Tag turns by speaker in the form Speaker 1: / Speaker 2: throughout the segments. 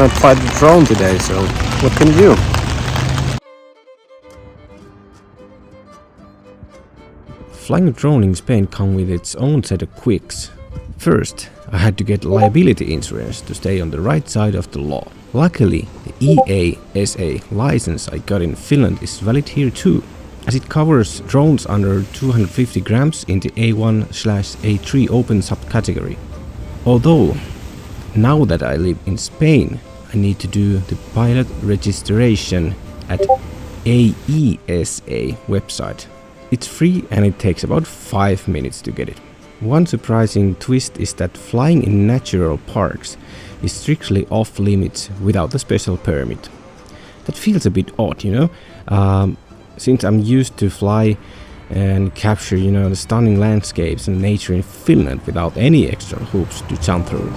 Speaker 1: cannot fly the drone today, so what can you do? Flying a drone in Spain comes with its own set of quirks. First, I had to get liability insurance to stay on the right side of the law. Luckily, the EASA license I got in Finland is valid here too, as it covers drones under 250 grams in the A1/A3 open subcategory. Although, now that I live in Spain, I need to do the pilot registration at AESA website. It's free and it takes about 5 minutes to get it. One surprising twist is that flying in natural parks is strictly off limits without a special permit. That feels a bit odd, you know, since I'm used to fly and capture, you know, the stunning landscapes and nature in Finland without any extra hoops to jump through.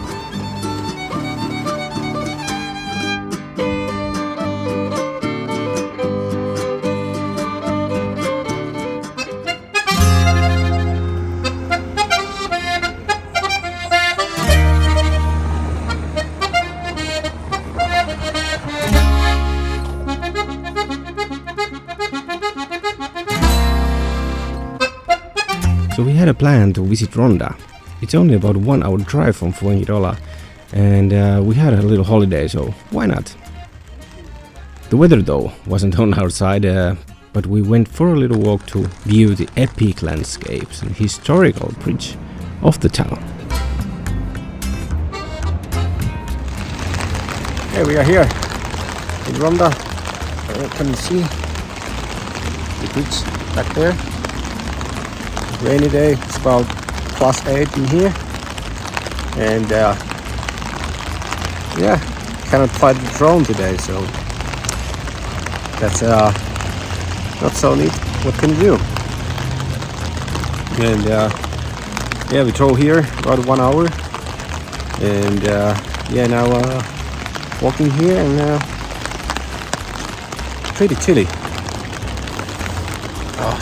Speaker 1: So we had a plan to visit Ronda. It's only about 1 hour drive from Puente Nuevo, and we had a little holiday, so why not? The weather though wasn't on our side, but we went for a little walk to view the epic landscapes and historical bridge of the town. Here we are here in Ronda. Can you see the bridge back there? Rainy day, it's about +8 in here, and yeah, cannot fly the drone today, so that's not so neat. What can you do? And yeah, we drove here about 1 hour, and yeah, now walking here, and pretty chilly. Oh.